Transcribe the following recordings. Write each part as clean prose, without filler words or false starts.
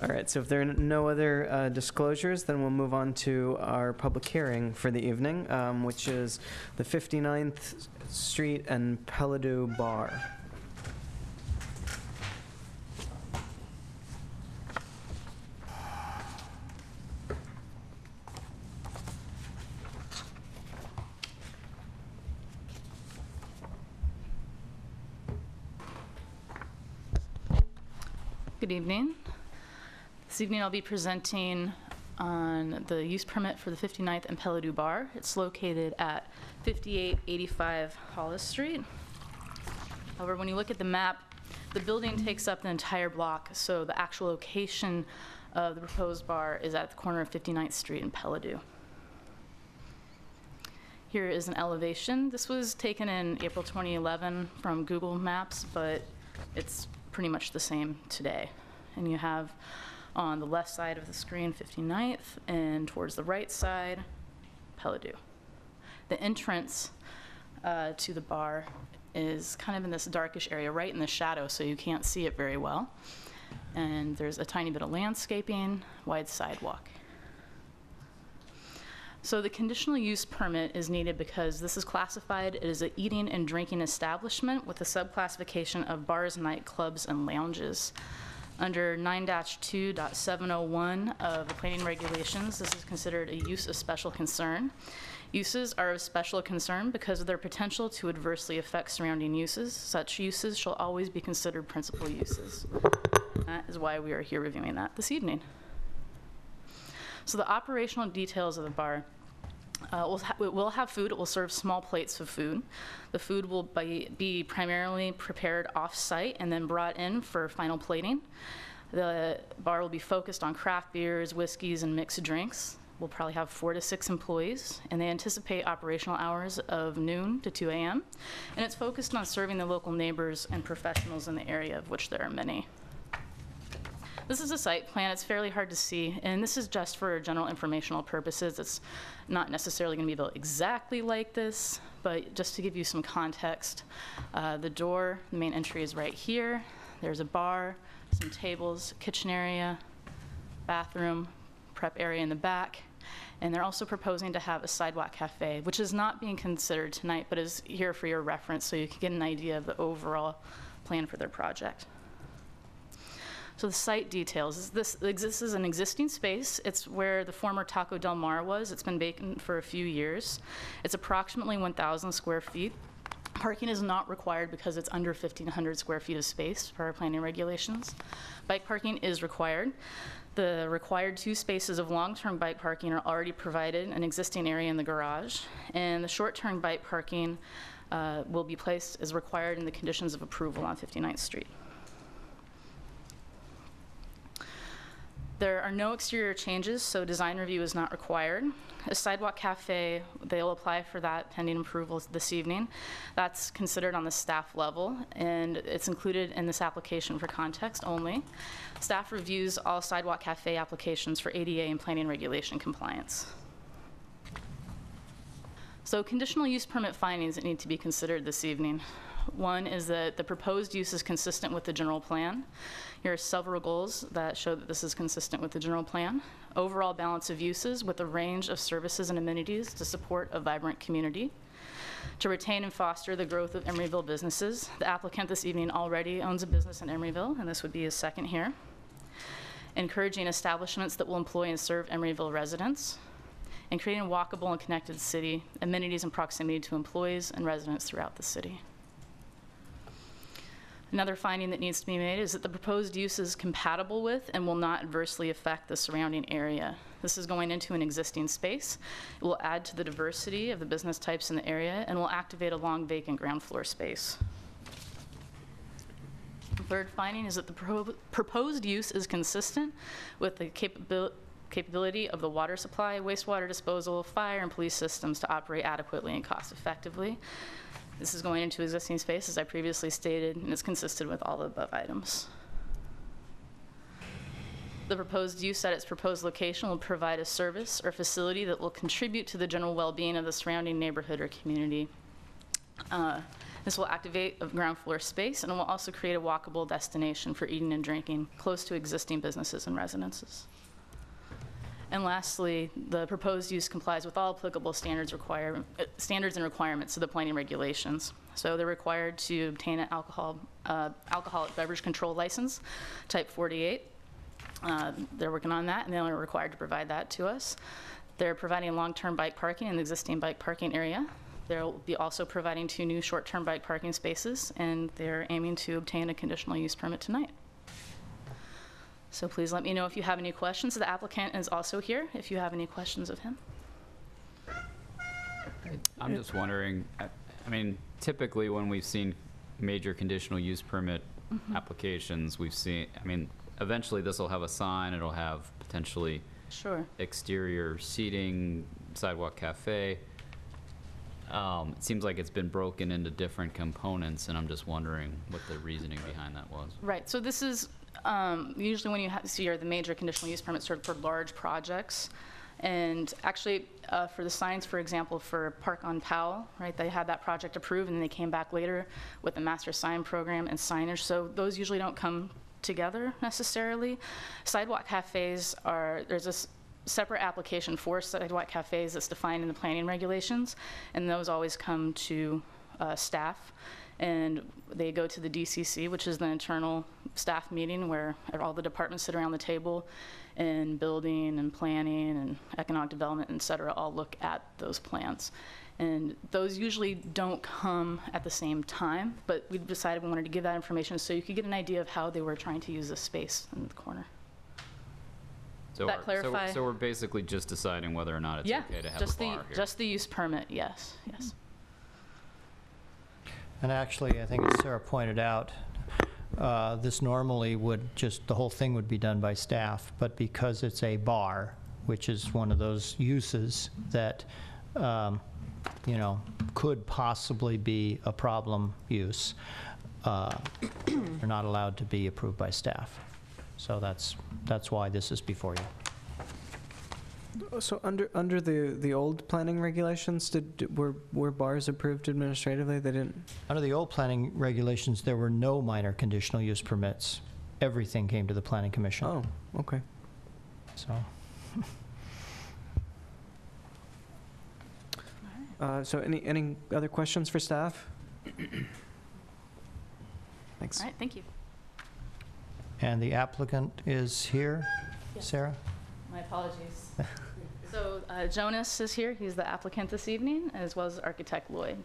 All right, so if there are no other disclosures, then we'll move on to our public hearing for the evening, which is the 59th Street and Peladeau Bar. Good evening. This evening I'll be presenting on the use permit for the 59th and Peladeau Bar. It's located at 5885 Hollis Street. However, when you look at the map, the building takes up the entire block, so the actual location of the proposed bar is at the corner of 59th Street and Peladue. Here is an elevation. This was taken in April 2011 from Google Maps, but it's pretty much the same today. And you have on the left side of the screen 59th, and towards the right side, Peladue. The entrance to the bar is kind of in this darkish area, right in the shadow, so you can't see it very well. And there's a tiny bit of landscaping, wide sidewalk. So the conditional use permit is needed because this is classified as an eating and drinking establishment with a subclassification of bars, nightclubs, and lounges. Under 9-2.701 of the planning regulations, this is considered a use of special concern. Uses are of special concern because of their potential to adversely affect surrounding uses. Such uses shall always be considered principal uses. That is why we are here reviewing that this evening. So the operational details of the bar, it will have food. It will serve small plates of food. The food will be primarily prepared off-site and then brought in for final plating. The bar will be focused on craft beers, whiskeys, and mixed drinks. We'll probably have 4 to 6 employees, and they anticipate operational hours of noon to 2 a.m. And it's focused on serving the local neighbors and professionals in the area, of which there are many. This is a site plan. It's fairly hard to see, and this is just for general informational purposes. It's not necessarily going to be built exactly like this, but just to give you some context, the door, the main entry is right here. There's a bar, some tables, kitchen area, bathroom, prep area in the back, and they're also proposing to have a sidewalk cafe, which is not being considered tonight, but is here for your reference so you can get an idea of the overall plan for their project. So the site details, this is an existing space. It's where the former Taco Del Mar was. It's been vacant for a few years. It's approximately 1,000 square feet. Parking is not required because it's under 1,500 square feet of space per our planning regulations. Bike parking is required. The required 2 spaces of long-term bike parking are already provided in an existing area in the garage, and the short-term bike parking will be placed as required in the conditions of approval on 59th Street. There are no exterior changes, so design review is not required. A sidewalk cafe, they'll apply for that pending approval this evening. That's considered on the staff level, and it's included in this application for context only. Staff reviews all sidewalk cafe applications for ADA and planning regulation compliance. So conditional use permit findings that need to be considered this evening. One is that the proposed use is consistent with the general plan. Here are several goals that show that this is consistent with the general plan. Overall balance of uses with a range of services and amenities to support a vibrant community. To retain and foster the growth of Emeryville businesses. The applicant this evening already owns a business in Emeryville, and this would be his second here. Encouraging establishments that will employ and serve Emeryville residents. And creating a walkable and connected city, amenities and proximity to employees and residents throughout the city. Another finding that needs to be made is that the proposed use is compatible with and will not adversely affect the surrounding area. This is going into an existing space. It will add to the diversity of the business types in the area and will activate a long vacant ground floor space. The third finding is that the proposed use is consistent with the capability of the water supply, wastewater disposal, fire, and police systems to operate adequately and cost effectively. This is going into existing space, as I previously stated, and it's consistent with all the above items. The proposed use at its proposed location will provide a service or facility that will contribute to the general well-being of the surrounding neighborhood or community. This will activate a ground floor space, and it will also create a walkable destination for eating and drinking close to existing businesses and residences. And lastly, the proposed use complies with all applicable standards and requirements of the planning regulations. So they're required to obtain an alcoholic beverage control license, type 48. They're working on that, and they're required to provide that to us. They're providing long-term bike parking in the existing bike parking area. They'll be also providing 2 new short-term bike parking spaces, and they're aiming to obtain a conditional use permit tonight. So please let me know if you have any questions. The applicant is also here, if you have any questions of him. I'm just wondering, I mean, typically when we've seen major conditional use permit applications, we've seen, I mean, eventually this will have a sign, it'll have potentially Sure. exterior seating, sidewalk cafe. It seems like it's been broken into different components, and I'm just wondering what the reasoning behind that was. Right, so this is usually when you see the major conditional use permits for large projects. And actually, for the signs, for example, for Park on Powell, right, they had that project approved, and then they came back later with the master sign program and signage. So those usually don't come together necessarily. Sidewalk cafes there's a separate application for sidewalk cafes that's defined in the planning regulations, and those always come to staff. And they go to the DCC, which is the internal staff meeting where all the departments sit around the table, and building and planning and economic development, et cetera, all look at those plans. And those usually don't come at the same time, but we decided we wanted to give that information so you could get an idea of how they were trying to use this space in the corner. So Does that clarify? So we're basically just deciding whether or not it's okay to have a bar here. Just the use permit, yes, yes. And actually, I think as Sarah pointed out, this normally the whole thing would be done by staff, but because it's a bar, which is one of those uses that, you know, could possibly be a problem use, they're not allowed to be approved by staff. So that's why this is before you. So under the old planning regulations, were bars approved administratively? They didn't? Under the old planning regulations, there were no minor conditional use permits. Everything came to the planning commission. Oh, okay. So. So any other questions for staff? Thanks. All right, thank you. And the applicant is here, Yes. Sarah? My apologies. So Jonas is here. He's the applicant this evening, as well as architect Lloyd.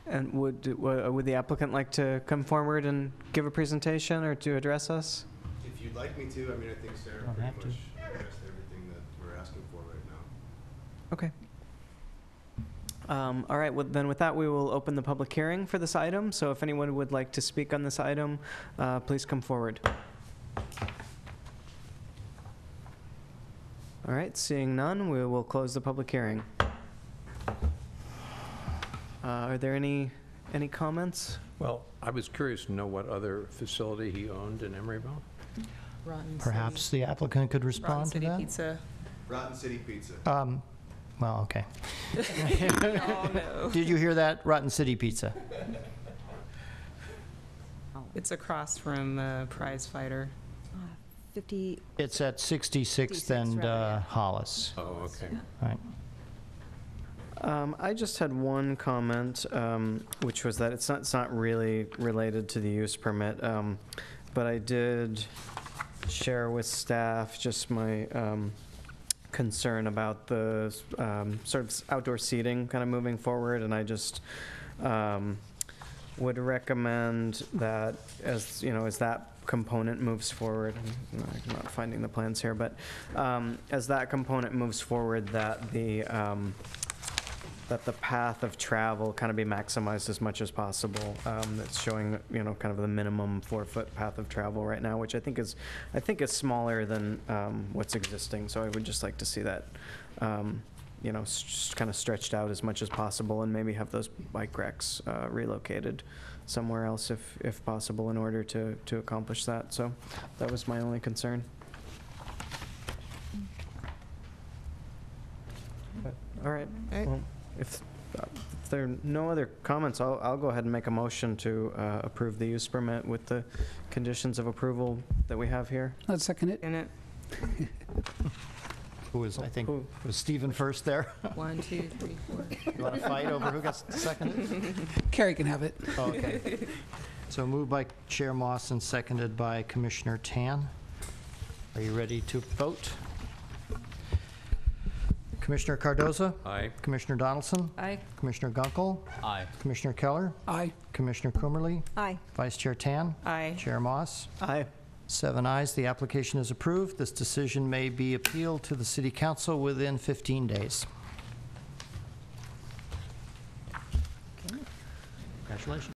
And would the applicant like to come forward and give a presentation or to address us? If you'd like me to, I mean, I think Sarah Don't pretty have to. much addressed everything that we're asking for right now. Okay. All right, well, then with that, we will open the public hearing for this item. So if anyone would like to speak on this item, please come forward. All right, seeing none, we will close the public hearing. Are there any comments? Well, I was curious to know what other facility he owned in Emeryville. Rotten Perhaps City. the applicant could Rotten respond to City that? Pizza. Rotten City Pizza. Well, okay. Oh, no. Did you hear that? Rotten City Pizza. It's across from Prize Fighter. 50, It's at 66th and rather, yeah. Hollis. Oh, okay. Right. I just had one comment, which was that it's not really related to the use permit, but I did share with staff just my concern about the sort of outdoor seating kind of moving forward, and I just would recommend that as that component moves forward, I'm not finding the plans here, but as that component moves forward, that the path of travel kind of be maximized as much as possible. It's showing, kind of the minimum 4-foot path of travel right now, which I think is smaller than what's existing. So I would just like to see that, kind of stretched out as much as possible, and maybe have those bike racks relocated somewhere else if possible in order to accomplish that. So that was my only concern. But, all right. All right. Well, if there are no other comments, I'll go ahead and make a motion to approve the use permit with the conditions of approval that we have here. I'd second it. In it, Who was, I think, Who- was Stephen first there? 1, 2, 3, 4. You want to fight over who gets seconded? Carrie can have it. Oh, okay. So moved by Chair Moss and seconded by Commissioner Tan. Are you ready to vote? Commissioner Cardoza? Aye. Commissioner Donaldson? Aye. Commissioner Gunkel? Aye. Commissioner Keller? Aye. Commissioner Coomerly? Aye. Vice Chair Tan? Aye. Chair Moss? Aye. 7 ayes, the application is approved. This decision may be appealed to the City Council within 15 days. Congratulations.